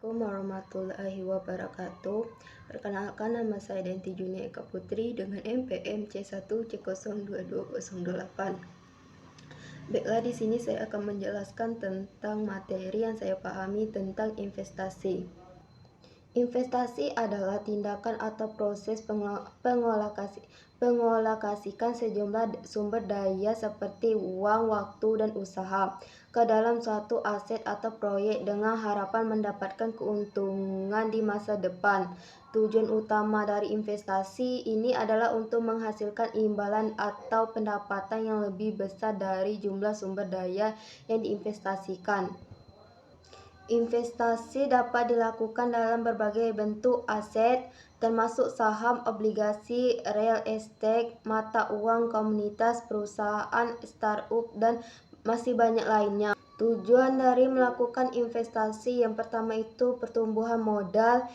Assalamualaikum warahmatullahi wabarakatuh. Perkenalkan, nama saya Denti Junia Eka Putri dengan NPM C1C02208. Baiklah, di sini saya akan menjelaskan tentang materi yang saya pahami tentang investasi. Investasi adalah tindakan atau proses pengolokasikan sejumlah sumber daya seperti uang, waktu, dan usaha ke dalam suatu aset atau proyek dengan harapan mendapatkan keuntungan di masa depan. Tujuan utama dari investasi ini adalah untuk menghasilkan imbalan atau pendapatan yang lebih besar dari jumlah sumber daya yang diinvestasikan. Investasi dapat dilakukan dalam berbagai bentuk aset, termasuk saham, obligasi, real estate, mata uang, komoditas, perusahaan, startup, dan masih banyak lainnya. Tujuan dari melakukan investasi yang pertama itu pertumbuhan modal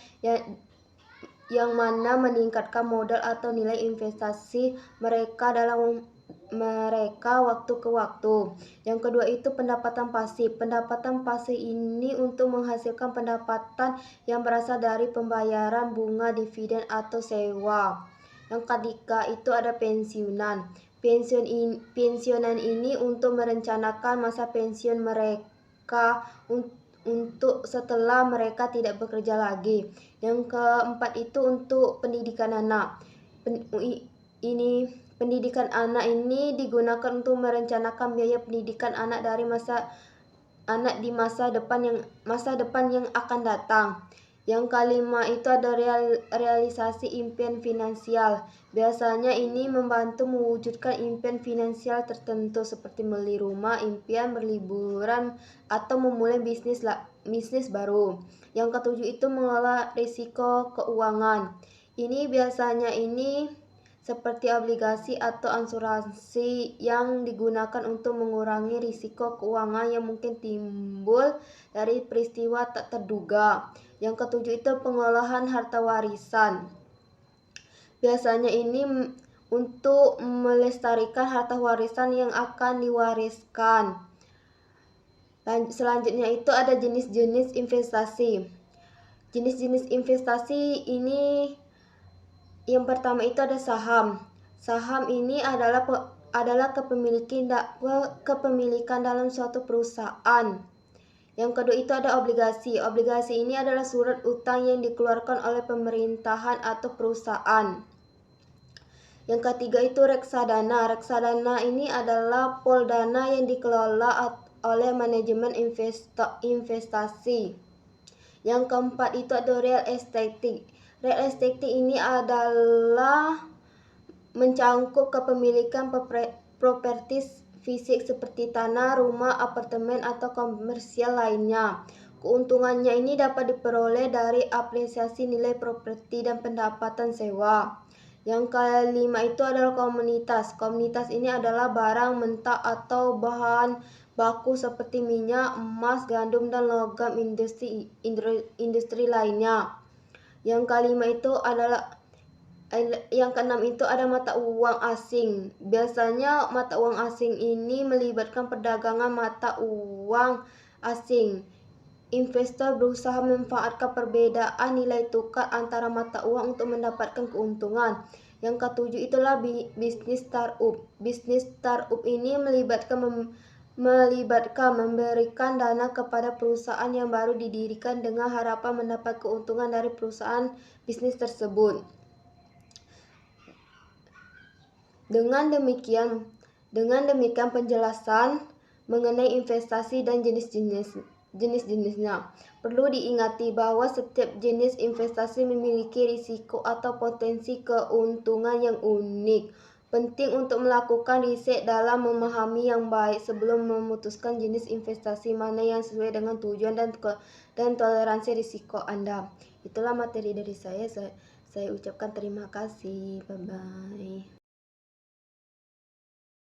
yang mana meningkatkan modal atau nilai investasi mereka waktu ke waktu. Yang kedua itu pendapatan pasif. Pendapatan pasif ini untuk menghasilkan pendapatan yang berasal dari pembayaran bunga, dividen, atau sewa. Yang ketiga itu ada pensiunan. Pensiunan ini untuk merencanakan masa pensiun mereka untuk setelah mereka tidak bekerja lagi. Yang keempat itu untuk pendidikan anak. Pendidikan anak ini digunakan untuk merencanakan biaya pendidikan anak di masa depan yang akan datang. Yang kelima itu ada realisasi impian finansial. Biasanya ini membantu mewujudkan impian finansial tertentu seperti beli rumah, impian berliburan, atau memulai bisnis baru. Yang ketujuh itu mengelola risiko keuangan. Ini biasanya seperti obligasi atau asuransi yang digunakan untuk mengurangi risiko keuangan yang mungkin timbul dari peristiwa tak terduga. Yang ketujuh itu pengolahan harta warisan. Biasanya ini untuk melestarikan harta warisan yang akan diwariskan. Selanjutnya itu ada jenis-jenis investasi. Jenis-jenis investasi ini yang pertama itu ada saham. Saham ini adalah kepemilikan dalam suatu perusahaan. Yang kedua itu ada obligasi. Obligasi ini adalah surat utang yang dikeluarkan oleh pemerintahan atau perusahaan. Yang ketiga itu reksadana. Reksadana ini adalah pool dana yang dikelola oleh manajemen investasi. Yang keempat itu ada real estate. Real estate ini adalah mencangkup kepemilikan properti fisik seperti tanah, rumah, apartemen, atau komersial lainnya. Keuntungannya ini dapat diperoleh dari apresiasi nilai properti dan pendapatan sewa. Yang kelima itu adalah komoditas. Komoditas ini adalah barang mentah atau bahan baku seperti minyak, emas, gandum, dan logam industri lainnya. Yang keenam itu ada mata uang asing. Biasanya mata uang asing ini melibatkan perdagangan mata uang asing. Investor berusaha memanfaatkan perbedaan nilai tukar antara mata uang untuk mendapatkan keuntungan. Yang ketujuh itulah bisnis startup. Bisnis startup ini melibatkan memberikan dana kepada perusahaan yang baru didirikan dengan harapan mendapat keuntungan dari perusahaan bisnis tersebut. Dengan demikian penjelasan mengenai investasi dan jenis-jenisnya. Perlu diingati bahwa setiap jenis investasi memiliki risiko atau potensi keuntungan yang unik. Penting untuk melakukan riset dalam memahami yang baik sebelum memutuskan jenis investasi mana yang sesuai dengan tujuan dan toleransi risiko Anda. Itulah materi dari saya. Saya ucapkan terima kasih. Bye-bye.